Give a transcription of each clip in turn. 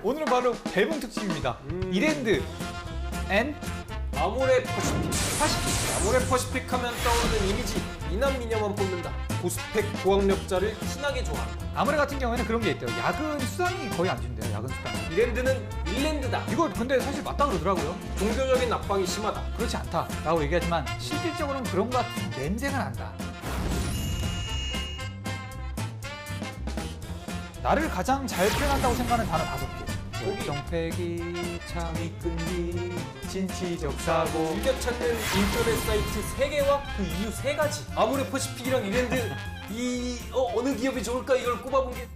오늘은 바로 벨본 특집입니다. 이랜드 앤 아모레 퍼시픽. 아모레 퍼시픽 하면 떠오르는 이미지. 이남미녀만 뽑는다. 고스펙 고학력자를 신나게 좋아한다. 아모레 같은 경우에는 그런 게 있대요. 야근 수당이 거의 안 준대요. 야근 수당. 이랜드는 일랜드다. 이거 근데 사실 맞다 그러더라고요. 종교적인 압박이 심하다. 그렇지 않다라고 얘기하지만 실질적으로는 그런 것 같은 냄새가 난다. 나를 가장 잘 표현한다고 생각하는 단어 5개. 정패기, 창이 끈기, 진취적 사고. 즐겨 찾는 인터넷 사이트 3개와 그 이유 3가지. 아모레 퍼시픽이랑 이랜드 어느 기업이 좋을까 이걸 꼽아본 게.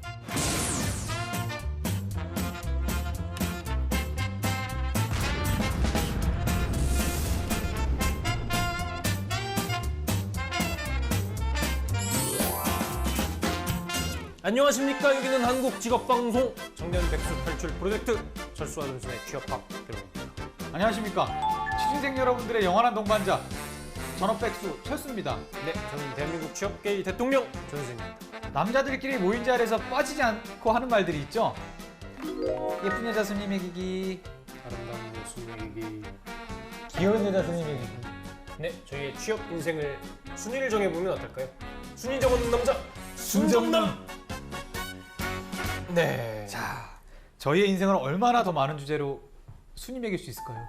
안녕하십니까. 여기는 한국직업방송 청년 백수 탈출 프로젝트 철수와 전순의 취업학 들어옵니다. 안녕하십니까. 취준생 여러분들의 영원한 동반자 전업백수 철수입니다. 네, 저는 대한민국 취업계의 대통령 전순입니다. 남자들끼리 모인 자리에서 빠지지 않고 하는 말들이 있죠. 예쁜 여자 순위 매기기, 아름다운 여순에게 귀여운 여자 순위 매기기. 네, 저희의 취업 인생을 순위를 정해보면 어떨까요? 순위 적은 남자 순정남. 네. 자, 저희의 인생을 얼마나 더 많은 주제로 순위 매길 수 있을까요?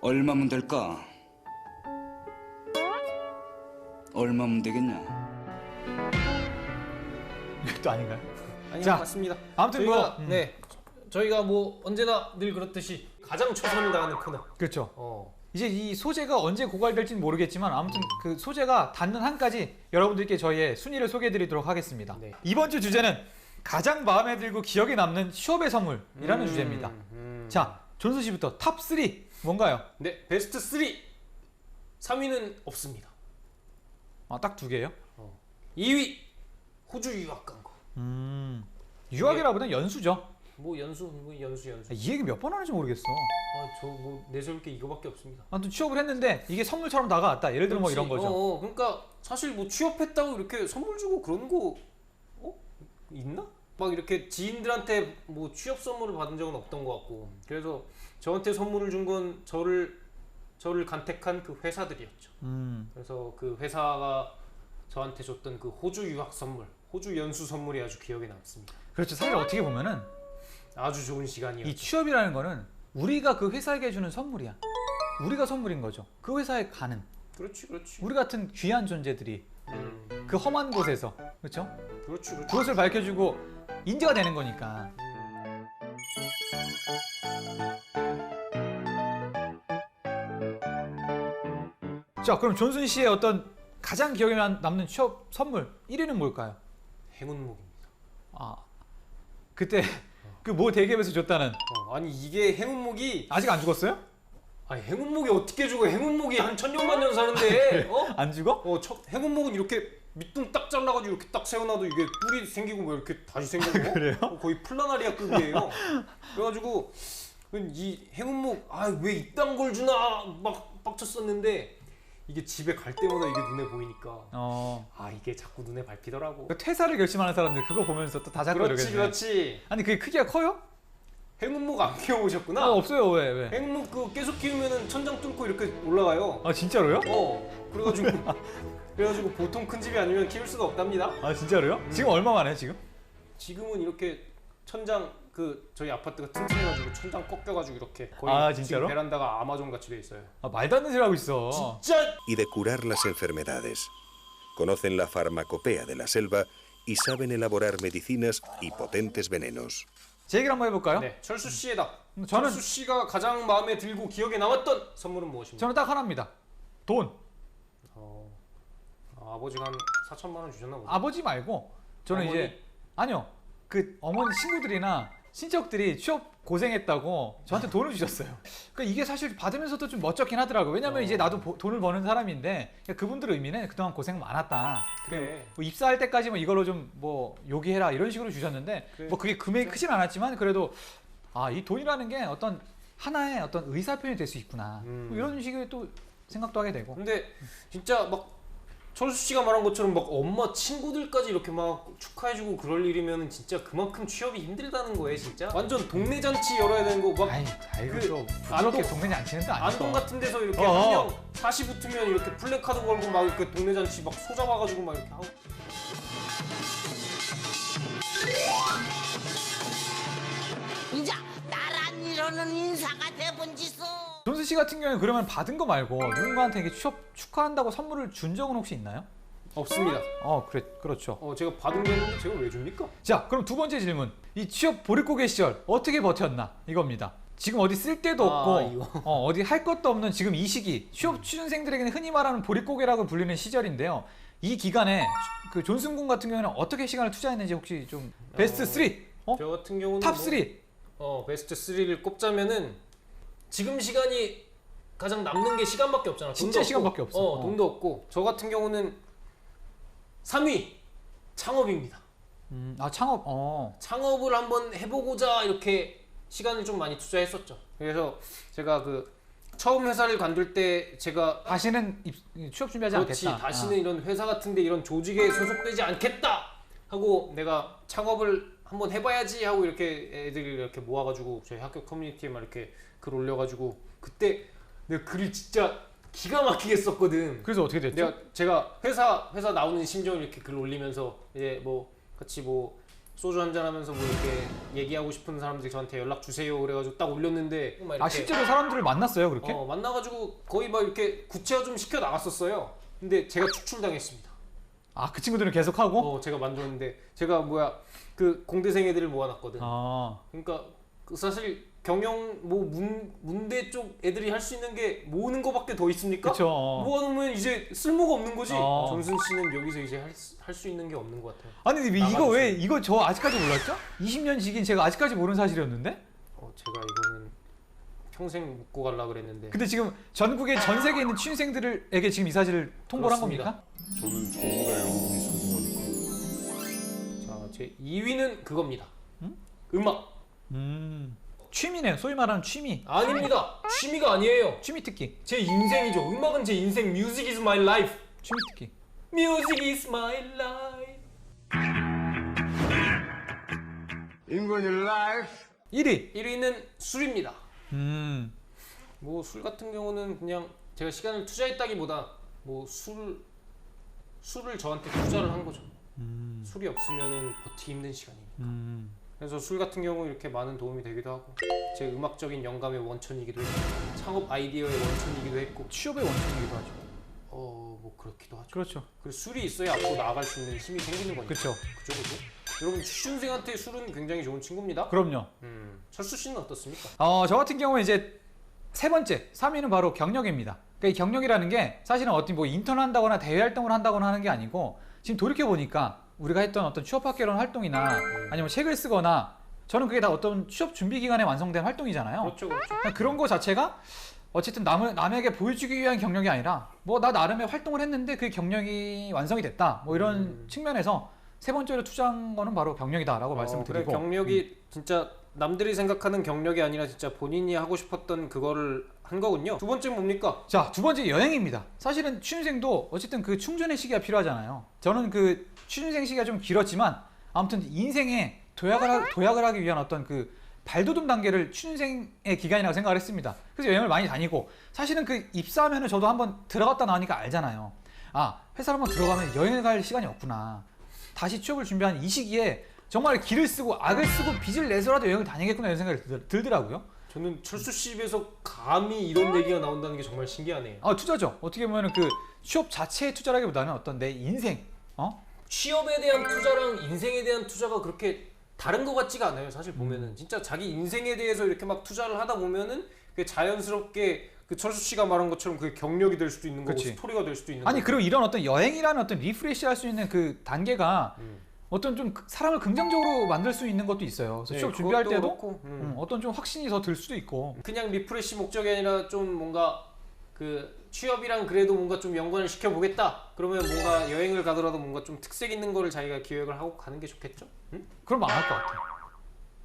얼마면 될까? 얼마면 되겠냐? 이것도 아닌가요? 아니, 자, 맞습니다. 아무튼 저희가, 뭐, 네, 저희가 뭐 언제나 늘 그렇듯이 가장 최선을 다하는 코너. 그렇죠. 이제 이 소재가 언제 고갈될지는 모르겠지만 아무튼 그 소재가 닿는 한까지 여러분들께 저희의 순위를 소개해드리도록 하겠습니다. 네. 이번 주 주제는 가장 마음에 들고 기억에 남는 취업의 선물이라는 주제입니다. 자, 존수 씨부터 탑 3 뭔가요? 네, 베스트 3. 3위는 없습니다. 딱 2개예요? 2위 호주 유학 간 거. 유학이라보다는 연수죠. 뭐 연수. 이 얘기 몇 번 하는지 모르겠어. 저 뭐 내세울 게 이거밖에 없습니다. 아무튼 취업을 했는데 이게 선물처럼 다가왔다. 예를 들어 뭐 이런 그렇지. 거죠. 그러니까 사실 뭐 취업했다고 이렇게 선물 주고 그런 거 있나? 막 이렇게 지인들한테 뭐 취업 선물을 받은 적은 없던 것 같고, 그래서 저한테 선물을 준 건 저를 간택한 그 회사들이었죠. 그래서 그 회사가 저한테 줬던 그 호주 유학 선물, 호주 연수 선물이 아주 기억에 남습니다. 그렇죠. 사실 어떻게 보면은 아주 좋은 시간이었죠. 이 취업이라는 거는 우리가 그 회사에게 주는 선물이야. 우리가 선물인 거죠. 그 회사에 가는. 그렇지. 우리 같은 귀한 존재들이 그 험한 곳에서, 그렇죠? 그렇지. 그것을 밝혀주고 인재가 되는 거니까. 자, 그럼 존순 씨의 어떤 가장 기억에 남는 취업 선물 1위는 뭘까요? 행운목입니다. 그때 그 모 대기업에서 줬다는. 아니 이게 행운목이 아직 안 죽었어요? 아니 행운목이 어떻게 죽어? 행운목이 한 천년만년 사는데 안 죽어? 행운목은 이렇게 밑둥 딱 잘라가지고 이렇게 딱 세워놔도 이게 뿔이 생기고 뭐 이렇게 다시 생기고 그래요? 거의 플라나리아급이에요. 그래가지고 이 행운목 왜 이딴 걸 주나 막 빡쳤었는데 이게 집에 갈 때마다 이게 눈에 보이니까 이게 자꾸 눈에 밟히더라고. 그 퇴사를 결심하는 사람들 그거 보면서 또 다작거리겠네. 그렇지. 아니 그게 크기가 커요? 행운목 안 키워보셨구나? 없어요. 왜? 행운목 그 계속 키우면은 천장 뚫고 이렇게 올라가요. 진짜로요? 그래가지고 보통 큰 집이 아니면 키울 수가 없답니다. 진짜로요? 지금 얼마만해 지금? 지금은 이렇게 천장 저희 아파트가 튼튼해가지고 천장 꺾여가지고 이렇게 거의 진짜로? 지금 베란다가 아마존 같이 돼 있어요. 말도 안 되는 소리 하고 있어. 진짜. Y de curar las enfermedades. Conocen la farmacopea de la selva y saben elaborar medicinas y potentes venenos. 제 얘기를 한번 해볼까요? 네, 철수 씨의 답. 저는- 철수 씨가 가장 마음에 들고 기억에 남았던 선물은 무엇입니까? 저는 딱 하나입니다. 돈. 아버지가 한 4천만 원 주셨나 보다. 아버지 말고 저는 어머니? 이제 아니요. 그 어머니 친구들이나 친척들이 취업 고생했다고 저한테 돈을 주셨어요. 그러니까 이게 사실 받으면서도 좀 멋쩍긴 하더라고요. 왜냐면 이제 나도 돈을 버는 사람인데 그러니까 그분들 의미는 그동안 고생 많았다. 그래. 뭐 입사할 때까지 뭐 이걸로 좀 뭐 요기해라 이런 식으로 주셨는데 그래. 뭐 그게 금액이 크진 않았지만 그래도 이 돈이라는 게 어떤 하나의 어떤 의사 표현이 될 수 있구나. 뭐 이런 식의 또 생각도 하게 되고. 근데 진짜 막 철수 씨가 말한 것처럼 막 엄마 친구들까지 이렇게 막 축하해주고 그럴 일이면 진짜 그만큼 취업이 힘들다는 거예요 진짜. 완전 동네 잔치 열어야 되는 거 막 아이, 그 또 부드럽게 안동- 동네는 안 치는 데 아니고. 안동 같은 데서 이렇게 어어. 한 명 다시 붙으면 이렇게 플래카드 걸고 막 이렇게 동네 잔치 막 소잡아가지고 막 이렇게 하고. 이제 나란 이러는 인사가 돼본지소. 존스 씨 같은 경우에 그러면 받은 거 말고 누군가한테 이게 취업 축하한다고 선물을 준 적은 혹시 있나요? 없습니다. 그렇죠. 제가 받은 게 있는데 제가 왜 줍니까? 자, 그럼 두 번째 질문. 이 취업 보릿고개 시절 어떻게 버텼나 이겁니다. 지금 어디 쓸 데도 없고 이거. 어디 할 것도 없는 지금 이 시기 취업 취준생들에게는 흔히 말하는 보릿고개라고 불리는 시절인데요. 이 기간에 그 존슨 군 같은 경우는 어떻게 시간을 투자했는지 혹시 좀 베스트 3, 저 같은 경우는 탑 뭐- 3. 베스트 3를 꼽자면은 지금 시간이 가장 남는 게 시간밖에 없잖아. 진짜 돈도 시간밖에 없고. 없어. 돈도 없고. 저 같은 경우는 3위 창업입니다. 창업. 창업을 한번 해보고자 이렇게 시간을 좀 많이 투자했었죠. 그래서 제가 그 처음 회사를 관둘 때 제가 다시는 취업 준비하지 그렇지 않겠다. 다시는 이런 회사 같은데 이런 조직에 소속되지 않겠다 하고 내가 창업을 한번 해봐야지 하고 이렇게 애들이 이렇게 모아가지고 저희 학교 커뮤니티에 막 이렇게 글 올려가지고 그때 내가 글을 진짜 기가 막히게 썼거든. 그래서 어떻게 됐죠? 제가 회사 나오는 심정을 이렇게 글 올리면서 이제 뭐 같이 뭐 소주 한잔 하면서 뭐 이렇게 얘기하고 싶은 사람들이 저한테 연락 주세요 그래가지고 딱 올렸는데 막 이렇게 실제로 사람들을 만났어요 그렇게? 만나가지고 거의 막 이렇게 구체화 좀 시켜 나갔었어요. 근데 제가 추출당했습니다. 그 친구들은 계속 하고? 제가 만졌는데 제가 그 공대생 애들을 모아놨거든. 그러니까 그 사실 경영 뭐 문대 쪽 애들이 할 수 있는 게 모으는 거밖에 더 있습니까? 그쵸. 모아놓으면 이제 쓸모가 없는 거지. 어. 존슨 씨는 여기서 이제 할 수 있는 게 없는 것 같아요. 아니 근데 이거 나가주세요. 왜 이거 저 아직까지 몰랐죠? 20년 지긴 제가 아직까지 모르는 사실이었는데? 제가 이거는 평생 묻고 가려고 그랬는데. 근데 지금 전국의 전 세계에 있는 취준생들에게 지금 이 사실을 통보를 한 그렇습니다. 겁니까? 저는 전부 다 여러분이 소중하니까. 자, 제 2위는 그겁니다. 음악. 취미네요. 소위 말하는 취미. 아닙니다. 취미가 아니에요. 취미 특기. 제 인생이죠. 음악은 제 인생. Music is my life. 취미 특기. Music is my life. In your life. 1위. 1위는 술입니다. 음. 뭐 술 같은 경우는 그냥 제가 시간을 투자했다기보다 뭐 술을 저한테 투자를 한 거죠. 술이 없으면은 버티기 힘든 시간이니까. 그래서 술 같은 경우 이렇게 많은 도움이 되기도 하고 제 음악적인 영감의 원천이기도 했고 창업 아이디어의 원천이기도 했고 취업의 원천이기도 하죠. 뭐 그렇기도 하죠. 그렇죠. 그리고 술이 있어야 앞으로 나아갈 수 있는 힘이 생기는 거니까. 그렇죠. 그죠. 여러분 취준생한테 술은 굉장히 좋은 친구입니다. 그럼요. 철수 씨는 어떻습니까? 저 같은 경우에 이제 세 번째, 3위는 바로 경력입니다. 그러니까 이 경력이라는 게 사실은 어떤 뭐 인턴 한다거나 대외 활동을 한다거나 하는 게 아니고 지금 돌이켜 보니까 우리가 했던 어떤 취업학개론 활동이나 아니면 책을 쓰거나 저는 그게 다 어떤 취업 준비 기간에 완성된 활동이잖아요. 그렇죠. 그러니까 그런 거 자체가 어쨌든 남에게 보여주기 위한 경력이 아니라 뭐 나 나름의 활동을 했는데 그 경력이 완성이 됐다. 뭐 이런 측면에서 세 번째로 투자한 거는 바로 경력이다라고 말씀을 그래, 드리고 경력이 진짜 남들이 생각하는 경력이 아니라 진짜 본인이 하고 싶었던 그거를 한 거군요. 두 번째 뭡니까? 자, 두 번째 여행입니다. 사실은 취준생도 어쨌든 그 충전의 시기가 필요하잖아요. 저는 그 취준생 시기가 좀 길었지만 아무튼 인생에 도약을 하기 위한 어떤 그 발돋움 단계를 취준생의 기간이라고 생각을 했습니다. 그래서 여행을 많이 다니고 사실은 그 입사하면은 저도 한번 들어갔다 나오니까 알잖아요. 회사를 한번 들어가면 여행을 갈 시간이 없구나. 다시 취업을 준비한 이 시기에 정말 길을 쓰고 악을 쓰고 빚을 내서라도 여행을 다니겠구나 이런 생각이 들더라고요. 저는 철수 씨 입에서 감히 이런 얘기가 나온다는 게 정말 신기하네요. 투자죠. 어떻게 보면은 그 취업 자체의 투자라기보다는 어떤 내 인생, 취업에 대한 투자랑 인생에 대한 투자가 그렇게 다른 것 같지가 않아요. 사실 보면은 진짜 자기 인생에 대해서 이렇게 막 투자를 하다 보면은 그게 자연스럽게 그 철수 씨가 말한 것처럼 그게 경력이 될 수도 있는 거고 그치. 스토리가 될 수도 있는 아니 거고. 그리고 이런 어떤 여행이라는 어떤 리프레시 할 수 있는 그 단계가 어떤 좀 사람을 긍정적으로 만들 수 있는 것도 있어요. 그래서 취업 준비할 그것도 때도 그렇고, 어떤 좀 확신이 더 들 수도 있고. 그냥 리프레시 목적이 아니라 좀 뭔가 그 취업이랑 그래도 뭔가 좀 연관을 시켜보겠다. 그러면 뭔가 여행을 가더라도 뭔가 좀 특색 있는 거를 자기가 기획을 하고 가는 게 좋겠죠? 응? 그럼 안 할 것 같아요.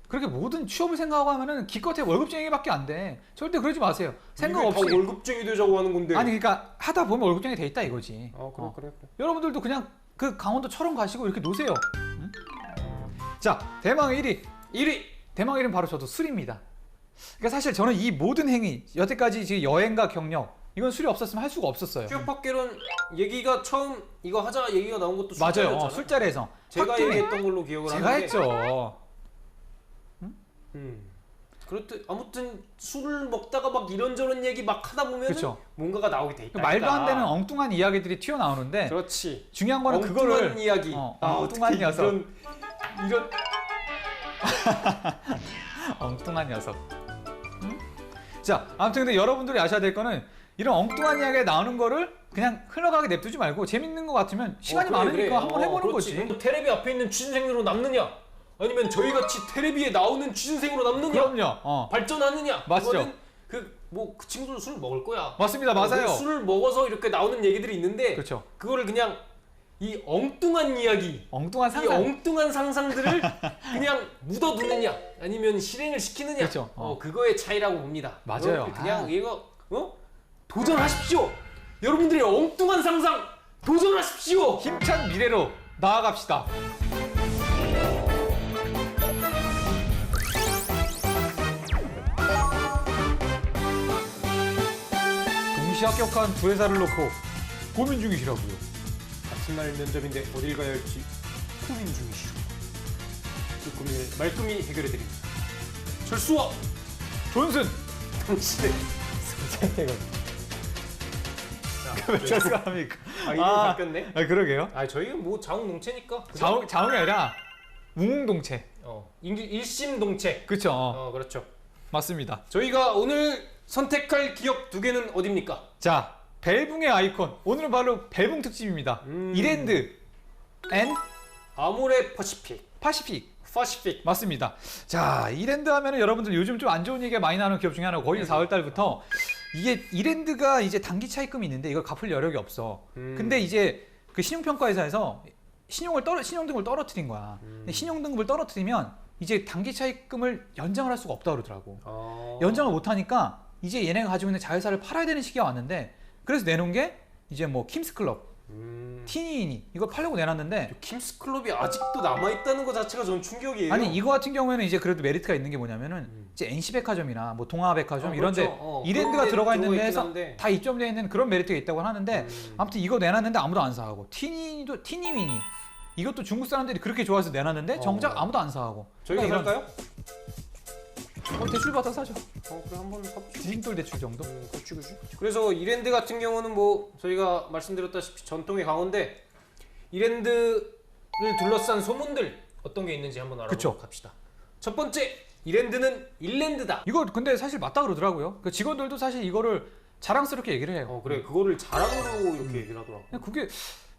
그렇게 모든 취업을 생각하고 하면은 기껏해 월급쟁이밖에 안 돼. 절대 그러지 마세요. 생각 이게 없이. 다 월급쟁이 되자고 하는 건데. 아니 그러니까 하다 보면 월급쟁이 돼 있다 이거지. 그래. 여러분들도 그냥 그 강원도처럼 가시고 이렇게 노세요. 응? 자, 대망 1위. 1위. 대망 1위는 바로 저도 술입니다. 그러니까 사실 저는 이 모든 행위, 여태까지 지금 여행과 경력, 이건 술이 없었으면 할 수가 없었어요. 취업학개론 얘기가 처음 이거 하자 얘기가 나온 것도 맞아요. 술자리였잖아요. 술자리에서. 제가 홧김에 얘기했던 걸로 기억을 제가 하는데. 했죠. 그렇듯 아무튼 술을 먹다가 막 이런저런 얘기 막 하다 보면 그쵸. 뭔가가 나오게 돼 있다. 말도 안 되는 엉뚱한 이야기들이 튀어나오는데 그렇지. 중요한 거는 엉뚱한 그거를 이야기. 엉뚱한 어떻게 녀석. 이런 엉뚱한 녀석. 응? 자, 아무튼 근데 여러분들이 아셔야 될 거는 이런 엉뚱한 이야기가 나오는 거를 그냥 흘러가게 냅두지 말고 재밌는 거 같으면 시간이 많으니까 한번 해보는 거지. 그럼 테레비 앞에 있는 취준생으로 남느냐? 아니면 저희 같이 테레비에 나오는 취준생으로 남느냐? 그럼요. 발전하느냐? 맞죠. 그거는 그 친구들 술 먹을 거야. 맞습니다. 맞아요. 술을 먹어서 이렇게 나오는 얘기들이 있는데 그렇죠. 그거를 그냥 이 엉뚱한 이야기, 엉뚱한 이 상상. 엉뚱한 상상들을 그냥 묻어두느냐, 아니면 실행을 시키느냐, 그렇죠. 그거의 차이라고 봅니다. 맞아요. 그냥 이거 도전하십시오. 여러분들의 엉뚱한 상상 도전하십시오. 힘찬 미래로 나아갑시다. 동시 합격한 두 회사를 놓고 고민 중이시라고요. 같은 날 면접인데 어딜 가야 할지 고민 중이시죠. 그 고민을 말끔히 해결해드립니다. 철수와 존슨. 당신의 선택은. 왜 죄송합니까? 이름이 바뀌었네. 그러게요. 저희는 뭐 자웅동체니까. 자웅이 아니라 웅웅동체. 일심동체. 그렇죠. 그렇죠. 맞습니다. 저희가 오늘 선택할 기업 두 개는 어딥니까? 자, 벨붕의 아이콘. 오늘은 바로 벨붕 특집입니다. 이랜드 앤 아모레 퍼시픽. 파시픽. 퍼시픽. 맞습니다. 자, 이랜드 하면은 여러분들 요즘 좀 안 좋은 얘기가 많이 나오는 기업 중에 하나가 거의 4월 달부터 이게 이랜드가 이제 단기 차입금이 있는데 이걸 갚을 여력이 없어. 근데 이제 그 신용평가회사에서 신용등급을 떨어뜨린 거야. 근데 신용등급을 떨어뜨리면 이제 단기 차입금을 연장을 할 수가 없다 그러더라고. 연장을 못 하니까 이제 얘네가 가지고 있는 자회사를 팔아야 되는 시기가 왔는데 그래서 내놓은 게 이제 뭐 킴스클럽, 티니니 이거 팔려고 내놨는데 킴스클럽이 아직도 남아있다는 것 자체가 저는 충격이에요. 아니 이거 같은 경우에는 이제 그래도 메리트가 있는 게 뭐냐면은 이제 NC백화점이나 뭐 동아백화점 이런데 그렇죠. 이랜드가 그런 들어가 데 있는 들어가 데에서 있긴 한데. 다 입점되어 있는 그런 메리트가 있다고 하는데 아무튼 이거 내놨는데 아무도 안 사고 티니도 티니위니 이것도 중국 사람들이 그렇게 좋아해서 내놨는데 정작 아무도 안 사고. 저희가 그러니까 살까요? 대출 받아 사죠. 그래 한번 사보죠. 디딤돌 대출 정도. 그렇지. 그래서 이랜드 같은 경우는 뭐 저희가 말씀드렸다시피 전통의 강호인데 이랜드를 둘러싼 소문들 어떤 게 있는지 한번 알아보도록 그쵸. 합시다. 첫 번째, 이랜드는 일랜드다. 이거 근데 사실 맞다 그러더라고요. 그 직원들도 사실 이거를 자랑스럽게 얘기를 해요. 그래 그거를 자랑으로 이렇게 얘기를 하더라고. 그냥 그게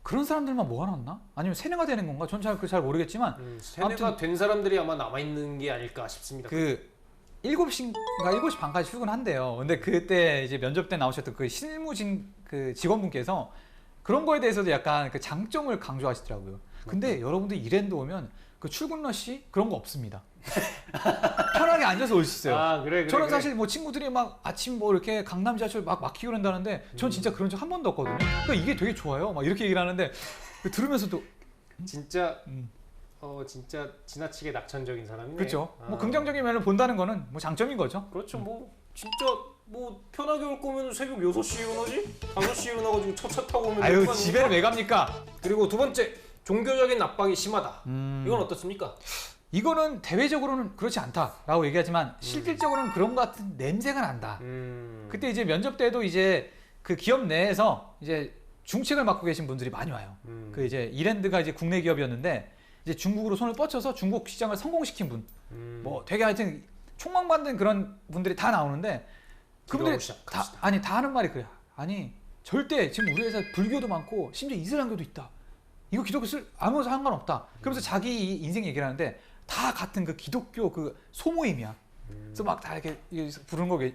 그런 사람들만 모아놨나? 아니면 세뇌가 되는 건가? 전 잘 모르겠지만 세뇌가 아무튼 된 사람들이 아마 남아있는 게 아닐까 싶습니다. 그 7시인가 7시 반까지 출근한대요. 근데 그때 이제 면접 때 나오셨던 그 실무진 그 직원분께서 그런 거에 대해서도 약간 그 장점을 강조하시더라고요. 근데 여러분들 이랜드 오면 그 출근 러시 그런 거 없습니다. 편하게 앉아서 올 수 있어요. 그래. 저는 사실 뭐 친구들이 막 아침 뭐 이렇게 강남 지하철 막 막히고 그런다는데 전 진짜 그런 적 한 번도 없거든요. 그러니까 이게 되게 좋아요. 막 이렇게 얘기를 하는데 들으면서도 진짜 진짜 지나치게 낙천적인 사람이네. 그렇죠. 뭐 긍정적인 면을 본다는 거는 뭐 장점인 거죠. 그렇죠. 뭐 진짜 뭐 편하게 올 거면 새벽 6시에 일어나지? 5시에 일어나가지고 첫 차 타고 오면 아유 될거 집에를 아닙니까? 왜 갑니까? 그리고 두 번째, 종교적인 압박이 심하다. 이건 어떻습니까? 이거는 대외적으로는 그렇지 않다라고 얘기하지만 실질적으로는 그런 것 같은 냄새가 난다. 그때 이제 면접 때도 이제 그 기업 내에서 이제 중책을 맡고 계신 분들이 많이 와요. 그 이제 이랜드가 이제 국내 기업이었는데 이제 중국으로 손을 뻗쳐서 중국 시장을 성공시킨 분, 뭐 되게 하여튼 촉망받는 그런 분들이 다 나오는데 그분들이 다 하는 말이 그래. 아니 절대 지금 우리 회사 불교도 많고 심지어 이슬람교도 있다. 이거 기독교 아무 상관없다. 그러면서 자기 인생 얘기를 하는데 다 같은 그 기독교 그 소모임이야. 그래서 막 다 이렇게 부르는 거게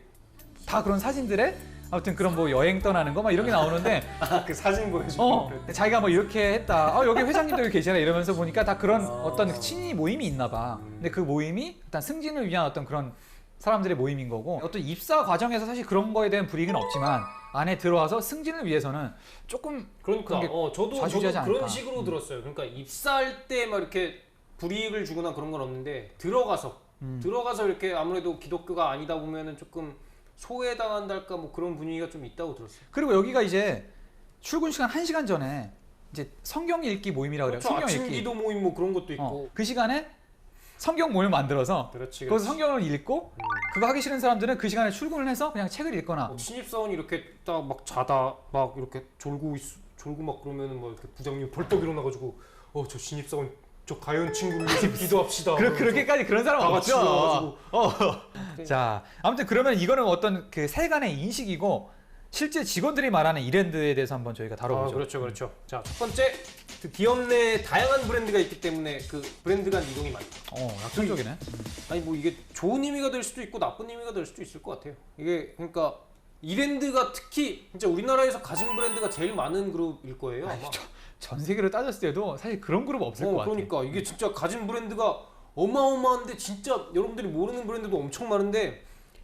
다 그런 사진들에 아무튼 그런 뭐 여행 떠나는 거 막 이런 게 나오는데 그 사진 보여주고. 자기가 뭐 이렇게 했다. 여기 회장님도 여기 계시나 이러면서 보니까 다 그런 어떤 친위 모임이 있나 봐. 근데 그 모임이 일단 승진을 위한 어떤 그런 사람들의 모임인 거고 어떤 입사 과정에서 사실 그런 거에 대한 불이익은 없지만 안에 들어와서 승진을 위해서는 조금 그러니까 그런 게 저도 좌지우지하지 그런 않을까. 식으로 들었어요. 그러니까 입사할 때 막 이렇게 불이익을 주거나 그런 건 없는데 들어가서 이렇게 아무래도 기독교가 아니다 보면은 조금 소외당한달까 뭐 그런 분위기가 좀 있다고 들었어요. 그리고 여기가 이제 출근 시간 1시간 전에 이제 성경 읽기 모임이라고 그래요. 그렇죠. 성경 아침 읽기. 기도 모임 뭐 그런 것도 있고. 그 시간에 성경 모임을 만들어서 그렇지. 거기서 성경을 읽고 그거 하기 싫은 사람들은 그 시간에 출근을 해서 그냥 책을 읽거나 신입사원이 이렇게 딱 막 자다 막 이렇게 졸고 막 그러면은 뭐 이렇게 부장님 벌떡 일어나가지고 저 신입사원 저 가연 친구를 위해서 기도합시다. 그렇게까지 그런 사람은 다 같이 없죠. 일어나가지고. 자, 아무튼 그러면 이거는 어떤 그 세간의 인식이고 실제 직원들이 말하는 이랜드에 대해서 한번 저희가 다뤄보죠. 그렇죠. 자, 첫 번째 그 기업 내에 다양한 브랜드가 있기 때문에 그 브랜드 간 이동이 많다. 약속적이네. 아니 뭐 이게 좋은 의미가 될 수도 있고 나쁜 의미가 될 수도 있을 것 같아요. 이게 그러니까 이랜드가 특히 진짜 우리나라에서 가진 브랜드가 제일 많은 그룹일 거예요. 아마. 전 세계로 따졌을 때도 사실 그런 그룹 없을 것 같아요. 그러니까 이게 진짜 가진 브랜드가 어마어마한데 진짜 여러분들이 모르는 브랜드도 엄청 많은데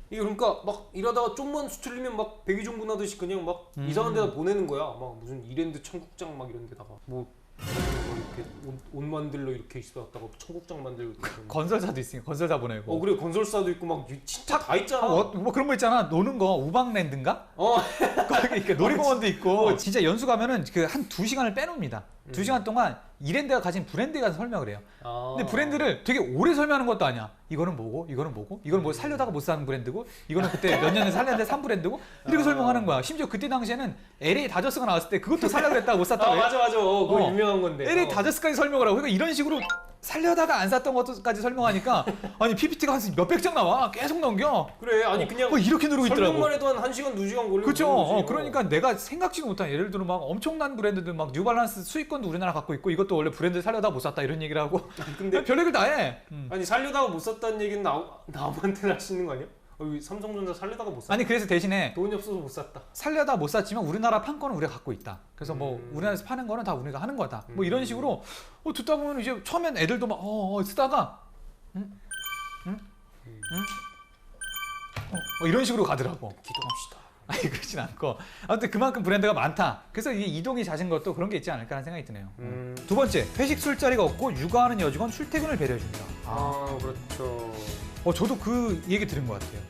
이게 그러니까 막 일하다가 좀만 수틀리면 막 백의종군하듯이 그냥 막 이상한 데다 보내는 거야. 막 무슨 이랜드 청국장 막 이런 데다가 뭐 이렇게 옷 만들러 이렇게 있었다가 청국장 만들고 건설사도 있으니까 건설사 보내고. 그래 건설사도 있고 막 진짜 다 있잖아. 뭐 그런 거 있잖아. 노는 거 우방랜드인가? 어. 거기 이렇게 놀이공원도 있고. 진짜 연수 가면은 그 한 2시간을 빼놉니다. 2시간 동안 이랜드가 가진 브랜드에 가서 설명을 해요. 근데 브랜드를 되게 오래 설명하는 것도 아니야. 이거는 뭐고, 이거는 뭐고, 이거는 뭐 살려다가 못 사는 브랜드고, 이거는 그때 몇 년에 살렸는데 산 브랜드고 이렇게 설명하는 거야. 심지어 그때 당시에는 LA 다저스가 나왔을 때 그것도 살려고 했다가 못 샀다고 해. 맞아. 그거 유명한 건데. LA 다저스까지 설명을 하고 그러니까 이런 식으로 살려다가 안 샀던 것까지 설명하니까 아니 PPT가 한 몇백 장 나와. 계속 넘겨. 그래 아니 그냥 이렇게 누르고 있더라고. 설명만 해도 한 1시간 2시간 걸리고 그렇죠. 그러니까 내가 생각지도 못한 예를 들어 막 엄청난 브랜드들 막 뉴발란스 수익권도 우리나라 갖고 있고 이것도 원래 브랜드 살려다 못 샀다 이런 얘기를 하고 근데 별얘기를 다 해. 아니 살려다가 못 샀다는 얘기는 남한테는 할 수 있는 거 아니야? 삼성전자 살려다가 못 샀다. 아니 그래서 대신에 돈이 없어서 못 샀다. 살려다 못 샀지만 우리나라 판권은 우리가 갖고 있다. 그래서 뭐 우리나라에서 파는 거는 다 우리가 하는 거다. 뭐 이런 식으로 듣다 보면 이제 처음엔 애들도 막 쓰다가 이런 식으로 가더라고. 기도합시다. 아니 그렇진 않고 아무튼 그만큼 브랜드가 많다. 그래서 이게 이동이 잦은 것도 그런 게 있지 않을까 하는 생각이 드네요. 두 번째, 회식 술자리가 없고 육아하는 여직원 출퇴근을 배려해준다. 그렇죠. 저도 그 얘기 들은 것 같아요.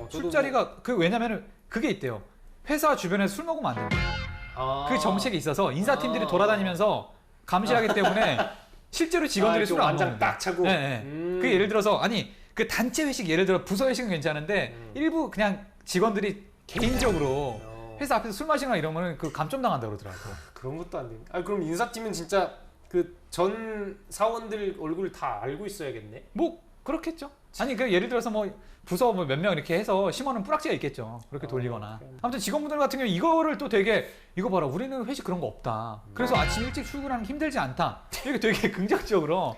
저도 술자리가 왜냐면은 그게 있대요. 회사 주변에 술 먹으면 안 된다. 그 정책이 있어서 인사팀들이 돌아다니면서 감시하기 때문에 실제로 직원들이 술을 안 완장 먹는다. 딱 차고. 네. 그 예를 들어서 그 단체 회식 예를 들어 부서 회식은 괜찮은데 일부 그냥 직원들이 개인적으로 회사 앞에서 술 마시거나 이러면 그 감점 당한다고 그러더라고. 그런 것도 안 되네. 그럼 인사팀은 진짜 그 전 사원들 얼굴 다 알고 있어야겠네. 뭐 그렇겠죠. 아니 그 예를 들어서 뭐 부서 뭐 몇 명 이렇게 해서 심어놓은 뿌락지가 있겠죠. 그렇게 돌리거나. 아무튼 직원분들 같은 경우 이거를 또 되게 이거 봐라 우리는 회식 그런 거 없다. 그래서 아침 일찍 출근하는 게 힘들지 않다. 이렇게 되게 긍정적으로.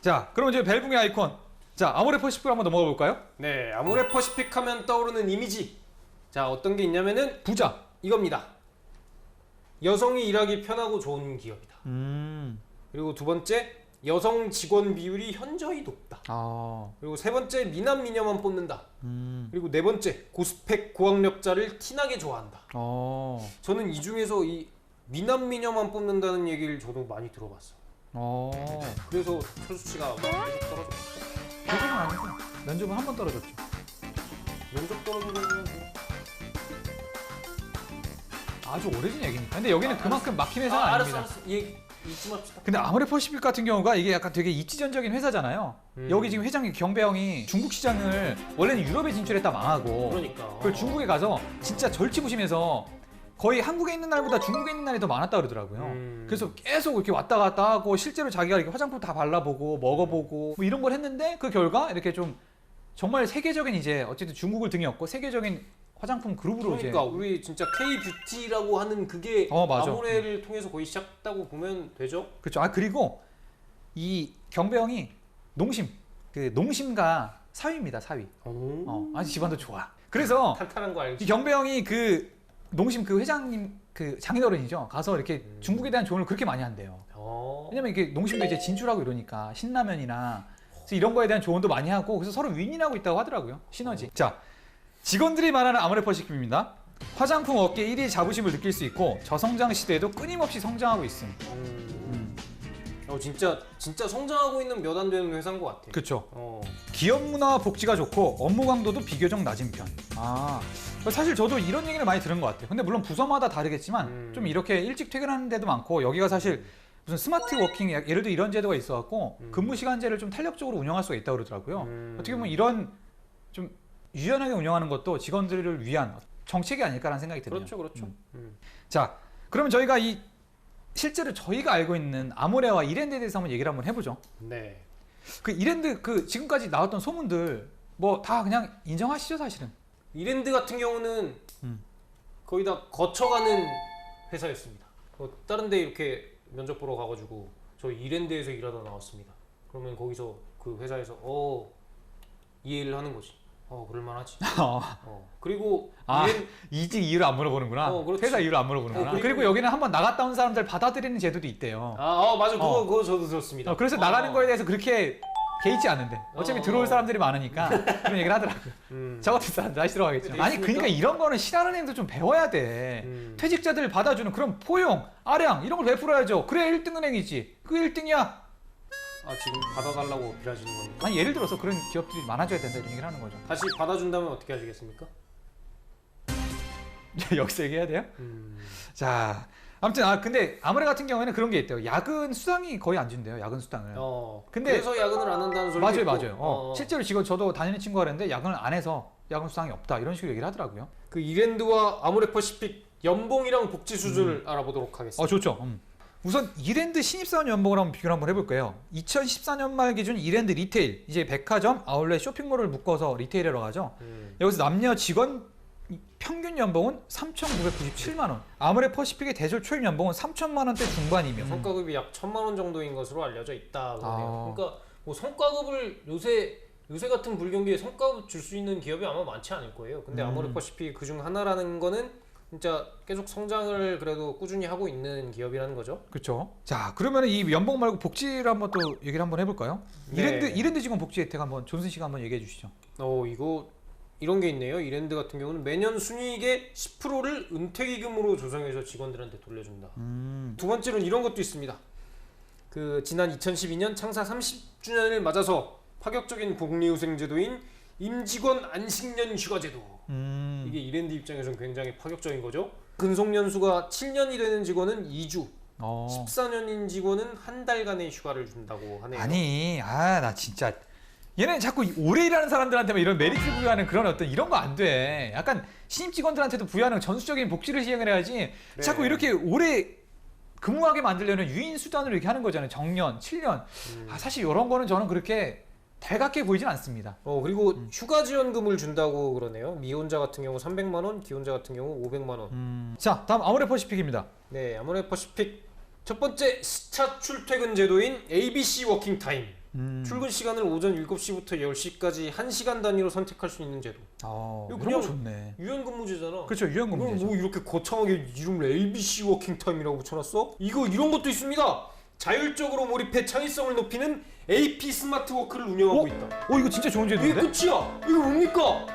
자 그럼 이제 벨붕의 아이콘. 자 아모레퍼시픽 한번 넘어가 볼까요? 네, 아모레퍼시픽 하면 떠오르는 이미지. 자 어떤 게 있냐면은 부자. 이겁니다. 여성이 일하기 편하고 좋은 기업이다. 그리고 두 번째 여성 직원 비율이 현저히 높다. 그리고 세 번째 미남 미녀만 뽑는다. 그리고 네 번째 고스펙 고학력자를 티나게 좋아한다. 저는 이 중에서 이 미남 미녀만 뽑는다는 얘기를 저도 많이 들어봤어요. 그래서 철수씨가 계속 떨어졌어요. 그건 아니고 면접은 한 번 떨어졌죠. 면접 떨어진 거는 아주 오래전 얘기니까. 근데 여기는 그만큼 막힌 회사는 아닙니다. 알았어. 잊지 맙시다. 근데 아모레퍼시픽 같은 경우가 이게 약간 되게 입지전적인 회사잖아요. 여기 지금 회장님 경배형이 중국 시장을 원래는 유럽에 진출했다 망하고 그러니까. 그걸 중국에 가서 진짜 절치부심해서 거의 한국에 있는 날보다 중국에 있는 날이 더 많았다 그러더라고요. 그래서 계속 이렇게 왔다 갔다 하고 실제로 자기가 이렇게 화장품 다 발라보고 먹어보고 뭐 이런 걸 했는데 그 결과 이렇게 좀 정말 세계적인 이제 어쨌든 중국을 등에 업고 세계적인 화장품 그룹으로 그러니까 우리 진짜 K-뷰티라고 하는 그게 맞아. 아모레를 통해서 거의 시작했다고 보면 되죠? 그렇죠. 그리고 이 경배형이 농심가 사위입니다. 사위. 아주 집안도 좋아. 그래서 탄탄한 거 알지? 이 경배형이 그 농심 그 회장님 그 장인어른이죠. 가서 이렇게 중국에 대한 조언을 그렇게 많이 한대요. 왜냐면 이게 농심도 이제 진출하고 이러니까 신라면이나 그래서 이런 거에 대한 조언도 많이 하고 그래서 서로 윈윈하고 있다고 하더라고요. 시너지. 자, 직원들이 말하는 아모레퍼시픽입니다. 화장품 업계 1위 자부심을 느낄 수 있고 저성장 시대에도 끊임없이 성장하고 있음. 진짜 성장하고 있는 몇 안 되는 회사인 것 같아. 그렇죠. 어. 기업 문화와 복지가 좋고 업무 강도도 비교적 낮은 편. 사실 저도 이런 얘기를 많이 들은 것 같아요. 근데 물론 부서마다 다르겠지만 좀 이렇게 일찍 퇴근하는 데도 많고 여기가 사실 무슨 스마트 워킹 예를 들어 이런 제도가 있어갖고 근무 시간제를 좀 탄력적으로 운영할 수가 있다고 그러더라고요. 어떻게 보면 이런 좀 유연하게 운영하는 것도 직원들을 위한 정책이 아닐까라는 생각이 드네요. 그렇죠. 자, 그러면 저희가 이 실제로 저희가 알고 있는 아모레와 이랜드에 대해서 한번 얘기를 한번 해보죠. 네. 그 이랜드 그 지금까지 나왔던 소문들 뭐 다 그냥 인정하시죠 사실은. 이랜드 같은 경우는 거의 다 거쳐가는 회사였습니다. 다른 데 이렇게 면접 보러 가가지고 저 이랜드에서 일하다 나왔습니다. 그러면 거기서 그 회사에서 이해를 하는 거지. 그럴만하지. 그리고 이직 이유를 안 물어보는구나. 그렇지. 회사 이유를 안 물어보는구나. 그리고 여기는 한번 나갔다 온 사람들 받아들이는 제도도 있대요. 맞아. 그거 저도 들었습니다. 그래서 나가는 거에 대해서 그렇게 개의치 않는데 어차피 들어올 사람들이 많으니까 그런 얘기를 하더라고요. 저 같은 사람들 다시 들어가겠죠. 아니 그러니까 이런 거는 싫어하는 행도 좀 배워야 돼. 퇴직자들 받아주는 그런 포용, 아량 이런 걸 베풀어야죠. 그래 1등 은행이지. 그 1등이야. 지금 받아달라고 어필하시는 겁니까? 아니 예를 들어서 그런 기업들이 많아져야 된다 이런 얘기를 하는 거죠. 다시 받아준다면 어떻게 하시겠습니까? 여기서 얘기해야 돼요? 자, 아무튼 근데 아모레 같은 경우에는 그런 게 있대요. 야근 수당이 거의 안 준대요. 야근 수당을. 근데 그래서 야근을 안 한다는 소리. 맞아요. 실제로 지금 저도 다니는 친구가 그랬는데 야근을 안 해서 야근 수당이 없다 이런 식으로 얘기를 하더라고요. 그 이랜드와 아모레퍼시픽 연봉이랑 복지 수준을 알아보도록 하겠습니다. 좋죠. 우선 이랜드 신입사원 연봉을 한번 비교를 한번 해볼 거예요. 2014년 말 기준 이랜드 리테일 이제 백화점, 아울렛, 쇼핑몰을 묶어서 리테일이라고 하죠. 여기서 남녀 직원 평균 연봉은 3,997만 원. 아모레퍼시픽의 대졸 초임 연봉은 3천만 원대 중반이며 성과급이 약 1,000만 원 정도인 것으로 알려져 있다 그러네요. 그러니까 뭐 성과급을 요새 같은 불경기에 성과급 줄 수 있는 기업이 아마 많지 않을 거예요. 근데 아모레퍼시픽이 그중 하나라는 거는 진짜 계속 성장을 그래도 꾸준히 하고 있는 기업이라는 거죠. 그렇죠. 자, 그러면 이 연봉 말고 복지를 한번 또 얘기를 한번 해볼까요? 네. 이랜드 직원 복지 혜택 한번 존슨 씨가 한번 얘기해 주시죠. 이거 이런 게 있네요. 이랜드 같은 경우는 매년 순이익의 10%를 은퇴기금으로 조성해서 직원들한테 돌려준다. 두 번째로는 이런 것도 있습니다. 그 지난 2012년 창사 30주년을 맞아서 파격적인 복리후생 제도인 임직원 안식년 휴가제도. 이게 이랜드 입장에서는 굉장히 파격적인 거죠. 근속연수가 7년이 되는 직원은 2주, 14년인 직원은 한 달간의 휴가를 준다고 하네요. 아니, 나 진짜 얘는 자꾸 오래 일하는 사람들한테만 이런 메리트를 부여하는 그런 어떤 이런 거 안 돼. 약간 신입 직원들한테도 부여하는 전수적인 복지를 시행을 해야지. 자꾸 이렇게 오래 근무하게 만들려는 유인 수단으로 이렇게 하는 거잖아요. 정년, 7년. 사실 이런 거는 저는 그렇게 달갑게 보이진 않습니다. 그리고 휴가 지원금을 준다고 그러네요. 미혼자 같은 경우 300만 원, 기혼자 같은 경우 500만 원. 자, 다음 아모레퍼시픽입니다. 네, 아모레퍼시픽 첫 번째 시차 출퇴근 제도인 ABC 워킹 타임. 출근 시간을 오전 7시부터 10시까지 1시간 단위로 선택할 수 있는 제도. 이거 이거 그냥 그냥 좋네. 유연근무제잖아. 그렇죠, 유연근무제죠. 뭐 이렇게 거창하게 이름을 ABC 워킹 타임이라고 붙여놨어? 이런 것도 있습니다. 자율적으로 몰입해 창의성을 높이는 AP 스마트 워크를 운영하고 있다. 이거 진짜 좋은 이게 제도인데? 끝이야. 이거 뭡니까?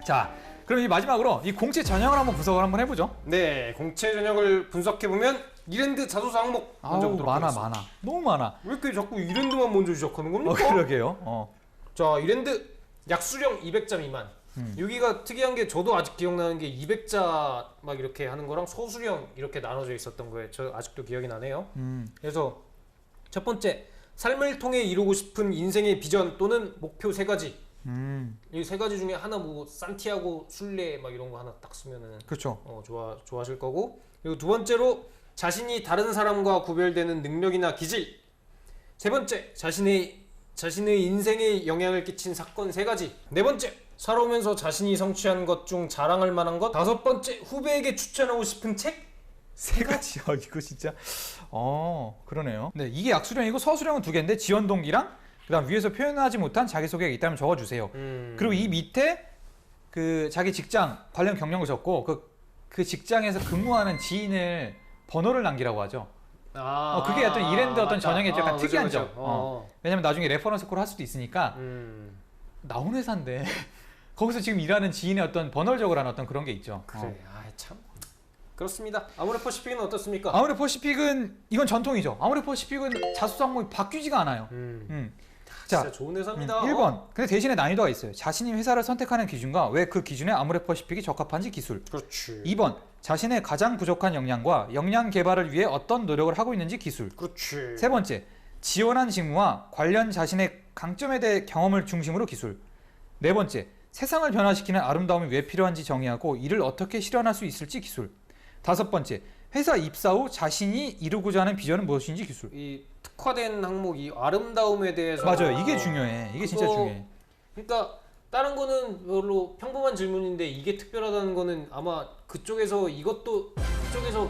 자, 그럼 이 마지막으로 이 공채 전형을 한번 분석을 한번 해보죠. 네, 공채 전형을 분석해 보면 이랜드 자소서 항목 먼저 보도록 하겠습니다. 많아. 너무 많아. 왜 이렇게 자꾸 이랜드만 먼저 시작하는 겁니까? 그러게요. 자, 이랜드 약수령 200자 미만. 여기가 특이한 게 저도 아직 기억나는 게 200자 막 이렇게 하는 거랑 소수령 이렇게 나눠져 있었던 거예요. 저 아직도 기억이 나네요. 그래서 첫 번째, 삶을 통해 이루고 싶은 인생의 비전 또는 목표 3가지. 이 3가지 중에 하나 뭐 산티아고 순례 막 이런 거 하나 딱 쓰면은 그렇죠. 좋아하실 거고. 그리고 두 번째로 자신이 다른 사람과 구별되는 능력이나 기질. 세 번째, 자신의 인생에 영향을 끼친 사건 3가지. 네 번째, 살아오면서 자신이 성취한 것 중 자랑할 만한 것. 다섯 번째, 후배에게 추천하고 싶은 책. 3가지요. 이거 진짜. 그러네요. 네, 이게 약수령이고 서수령은 2개인데 지원 동기랑 그다음 위에서 표현하지 못한 자기소개가 있다면 적어주세요. 그리고 이 밑에 그 자기 직장 관련 경력을 적고 그 직장에서 근무하는 지인을 번호를 남기라고 하죠. 그게 어떤 이랜드 어떤 전형의 약간 특이한 점. 왜냐면 나중에 레퍼런스 콜을 할 수도 있으니까 나온 회사인데 거기서 지금 일하는 지인의 어떤 번호를 적으라는 어떤 그런 게 있죠. 그래. 참 그렇습니다. 아모레퍼시픽은 어떻습니까? 아모레퍼시픽은 이건 전통이죠. 아모레퍼시픽은 자소서 항목이 바뀌지가 않아요. 진짜 좋은 회사입니다. 1번. 근데 대신에 난이도가 있어요. 자신이 회사를 선택하는 기준과 왜 그 기준에 아모레퍼시픽이 적합한지 기술. 그렇지. 2번. 자신의 가장 부족한 역량과 역량 개발을 위해 어떤 노력을 하고 있는지 기술. 그렇지. 세 번째. 지원한 직무와 관련 자신의 강점에 대해 경험을 중심으로 기술. 네 번째. 세상을 변화시키는 아름다움이 왜 필요한지 정의하고 이를 어떻게 실현할 수 있을지 기술. 다섯 번째. 회사 입사 후 자신이 이루고자 하는 비전은 무엇인지 기술. 이 특화된 항목이 아름다움에 대해서 맞아요. 이게 중요해. 이게 진짜 그거- 중요해. 그러니까 다른 거는 별로 평범한 질문인데 이게 특별하다는 거는 아마 그쪽에서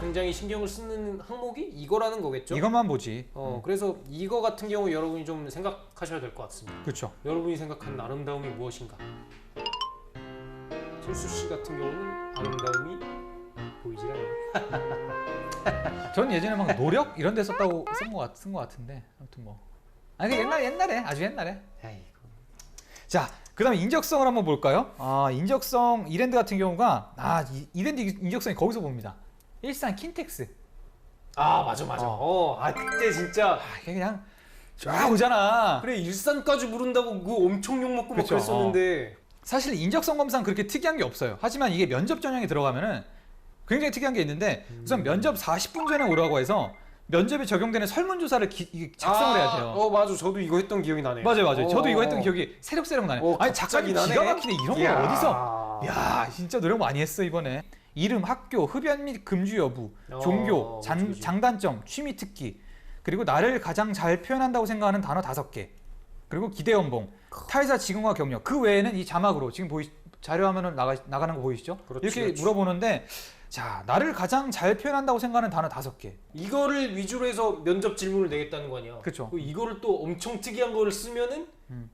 굉장히 신경을 쓰는 항목이 이거라는 거겠죠? 이것만 보지. 그래서 이거 같은 경우 여러분이 좀 생각하셔야 될 것 같습니다. 그렇죠. 여러분이 생각하는 아름다움이 무엇인가? 철수 씨 같은 경우는 아름다움이 보이질 않아요. 전 예전에 막 노력 이런 데 썼다고 쓴 것 같은데 아무튼 뭐 아니 그 옛날에 아주 옛날에. 아이고. 자 그다음에 인적성을 한번 볼까요? 인적성 이랜드 같은 경우가 이랜드 인적성이 거기서 봅니다. 일산 킨텍스. 맞아. 그때 진짜 이게 그냥 쫙 오잖아. 그래 일산까지 부른다고 그거 엄청 욕먹고 막 그쵸. 그랬었는데 사실 인적성 검사는 그렇게 특이한 게 없어요. 하지만 이게 면접 전형에 들어가면은 굉장히 특이한 게 있는데 우선 면접 40분 전에 오라고 해서 면접에 적용되는 설문조사를 작성을 해야 돼요. 맞아. 저도 이거 했던 기억이 나네요. 맞아요. 저도 이거 했던 기억이 새록새록 나네요. 아니 작가님 갑자기 기가 나네. 막히네. 이런 거 이야. 어디서? 야 진짜 노력 많이 했어 이번에. 이름, 학교, 흡연 및 금주 여부, 종교, 그치. 장단점, 취미 특기, 그리고 나를 가장 잘 표현한다고 생각하는 단어 5개, 그리고 기대 연봉, 타회사 직원과 경력. 그 외에는 이 자막으로 지금 자료 화면을 나가는 거 보이시죠? 그렇지, 이렇게 물어보는데 자 나를 가장 잘 표현한다고 생각하는 단어 5개. 이거를 위주로 해서 면접 질문을 내겠다는 거 아니야? 그쵸. 그리고 이거를 또 엄청 특이한 거를 쓰면은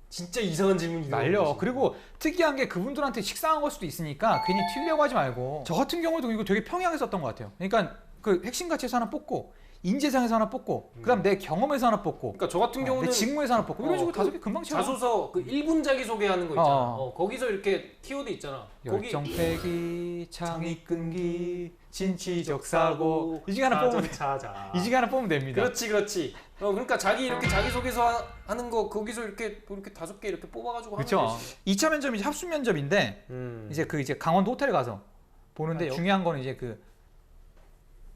진짜 이상한 질문이 나오는 날려. 거지. 그리고 특이한 게 그분들한테 식상한 걸 수도 있으니까 괜히 튀려고 하지 말고. 저 같은 경우도 이거 되게 평이하게 썼던 것 같아요. 그러니까 그 핵심 가치에서 하나 뽑고, 인재상에서 하나 뽑고, 그다음 내 경험에서 하나 뽑고, 그러니까 저 같은 경우는 내 직무에서 하나 뽑고 이런 식으로 그 5개 금방 채워. 자소서 그 1분 자기소개하는 거 있잖아. 거기서 이렇게 키워드 있잖아. 거기 열정 빼기, 창의 끈기, 진취적 사고 이 중에 하나 뽑으면 찾아. 이 중에 하나 뽑으면 됩니다. 그렇지. 그러니까 자기 이렇게 자기소개서 하는 거 거기서 이렇게 5개 이렇게 뽑아가지고 하는 그렇죠. 거지. 2차 면접이 합숙 면접인데 이제 강원도 호텔에 가서 보는데 중요한 거는 이제 그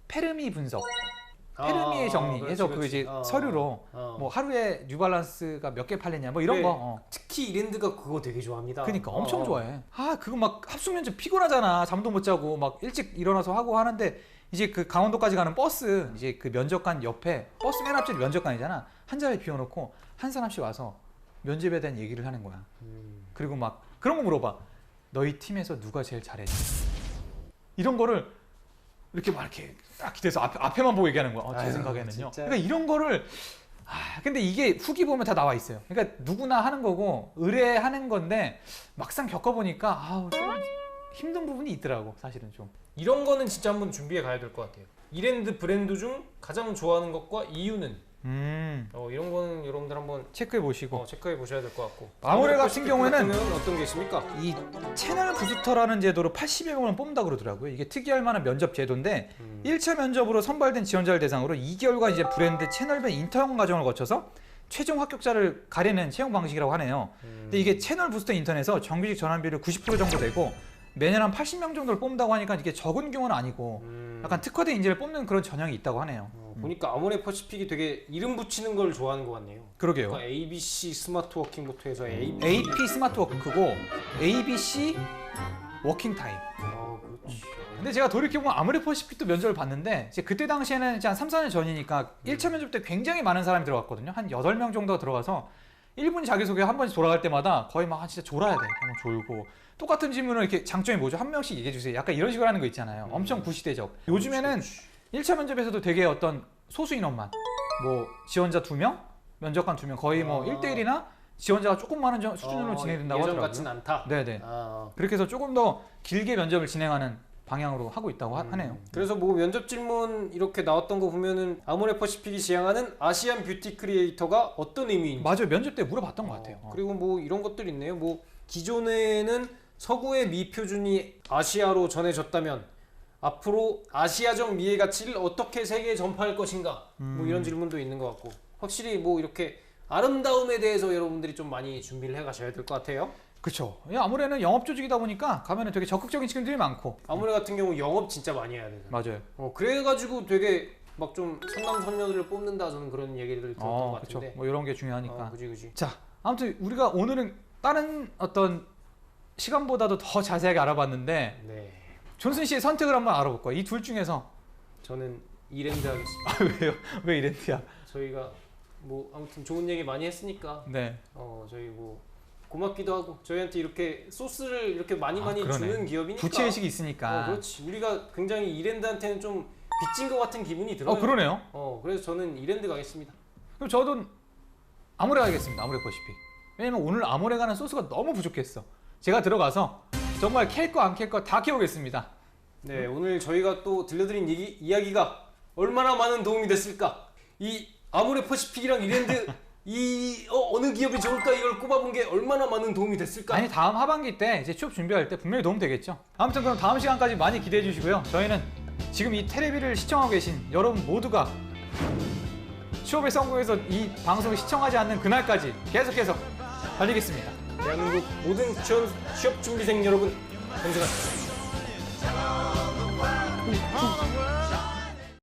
페르미 분석. 페르미의 정리해서 그 이제 서류로 뭐 하루에 뉴발란스가 몇 개 팔렸냐 뭐 이런 그래. 거. 특히 이랜드가 그거 되게 좋아합니다. 그러니까 엄청 좋아해. 그거 막 합숙 면접 피곤하잖아. 잠도 못 자고 막 일찍 일어나서 하고 하는데 이제 그 강원도까지 가는 버스 이제 그 면접관 옆에 버스 맨 앞줄이 면접관이잖아. 한 자리 비워놓고 한 사람씩 와서 면접에 대한 얘기를 하는 거야. 그리고 막 그런 거 물어봐. 너희 팀에서 누가 제일 잘했니? 이런 거를 이렇게 막 이렇게 딱 기대서 앞에만 보고 얘기하는 거야. 제 아유, 생각에는요. 진짜. 그러니까 이런 거를 근데 이게 후기 보면 다 나와 있어요. 그러니까 누구나 하는 거고 의뢰하는 건데 막상 겪어보니까 좀 힘든 부분이 있더라고. 사실은 좀. 이런 거는 진짜 한번 준비해 가야 될 것 같아요. 이랜드 브랜드 중 가장 좋아하는 것과 이유는 이런 거는 여러분들 한번 체크해 보시고. 체크해 보셔야 될 것 같고. 아모레 같은 경우에는 어떤 게 있습니까? 이 채널 부스터라는 제도로 80여 명을 뽑는다 그러더라고요. 이게 특이할 만한 면접 제도인데 1차 면접으로 선발된 지원자를 대상으로 2개월간 이제 브랜드 채널별 인턴 과정을 거쳐서 최종 합격자를 가리는 채용 방식이라고 하네요. 근데 이게 채널 부스터 인턴에서 정규직 전환비율 90% 정도 되고 매년 한 80명 정도를 뽑는다고 하니까 이게 적은 경우는 아니고 약간 특화된 인재를 뽑는 그런 전형이 있다고 하네요. 보니까 아모레퍼시픽이 되게 이름 붙이는 걸 좋아하는 것 같네요. 그러게요. 그러니까 ABC 스마트 워킹부터 해서 AP 스마트 워크고 ABC 워킹 타임. 그렇지. 근데 제가 돌이켜보면 아모레퍼시픽도 면접을 봤는데 이제 그때 당시에는 이제 한 3, 4년 전이니까 1차 면접 때 굉장히 많은 사람이 들어갔거든요. 한 8명 정도가 들어가서 1분 자기소개 한 번씩 돌아갈 때마다 거의 막 진짜 졸아야 돼. 한번 졸고 똑같은 질문을 이렇게 장점이 뭐죠? 한 명씩 얘기해 주세요. 약간 이런 식으로 하는 거 있잖아요. 엄청 구시대적. 요즘에는 1차 면접에서도 되게 어떤 소수 인원만 뭐 지원자 2명, 면접관 2명 거의 뭐 1대1이나 지원자가 조금 많은 수준으로 진행된다고 예전 하더라고요. 같진 않다. 네네. 아, 그렇게 해서 조금 더 길게 면접을 진행하는 방향으로 하고 있다고 하네요. 그래서 뭐 면접 질문 이렇게 나왔던 거 보면은 아모레퍼시픽이 지향하는 아시안 뷰티 크리에이터가 어떤 의미인지. 맞아요. 면접 때 물어봤던 것 같아요. 그리고 뭐 이런 것들 있네요. 뭐 기존에는 서구의 미 표준이 아시아로 전해졌다면 앞으로 아시아적 미의 가치를 어떻게 세계에 전파할 것인가? 뭐 이런 질문도 있는 것 같고 확실히 뭐 이렇게 아름다움에 대해서 여러분들이 좀 많이 준비를 해 가셔야 될 것 같아요. 그렇죠. 아무래도 영업 조직이다 보니까 가면은 되게 적극적인 친구들이 많고. 아모레 같은 경우 영업 진짜 많이 해야 되잖아요. 맞아요. 그래가지고 되게 막 좀 선남 선녀들을 뽑는다 저는 그런 얘기를 들었던 것 그렇죠. 같은데. 뭐 이런 게 중요하니까. 그지. 자, 아무튼 우리가 오늘은 다른 어떤 시간보다도 더 자세하게 알아봤는데 네, 존슨 씨의 선택을 한번 알아볼 거예요. 이 둘 중에서 저는 이랜드 하겠습니다. 왜요? 왜 이랬냐? 저희가 뭐 아무튼 좋은 얘기 많이 했으니까 네. 저희 뭐 고맙기도 하고 저희한테 이렇게 소스를 이렇게 많이 그러네. 주는 기업이니까 부채 의식이 있으니까. 그렇지. 우리가 굉장히 이랜드한테는 좀 빚진 것 같은 기분이 들어요. 그러네요. 그래서 저는 이랜드 가겠습니다. 그럼 저도 아모레 가겠습니다. 아모레 퍼시픽. 왜냐면 오늘 아모레 가는 소스가 너무 부족했어. 제가 들어가서 정말 캘 거 안 캘 거 다 캐오겠습니다. 네, 오늘 저희가 또 들려드린 이야기가 얼마나 많은 도움이 됐을까? 이 아모레 퍼시픽이랑 이랜드 어느 기업이 좋을까 이걸 꼽아본 게 얼마나 많은 도움이 됐을까? 아니 다음 하반기 때 이제 취업 준비할 때 분명히 도움 되겠죠. 아무튼 그럼 다음 시간까지 많이 기대해 주시고요. 저희는 지금 이 테레비를 시청하고 계신 여러분 모두가 취업에 성공해서 이 방송을 시청하지 않는 그날까지 계속해서 달리겠습니다. 대한민국 모든 취업 준비생 여러분, 감사합니다.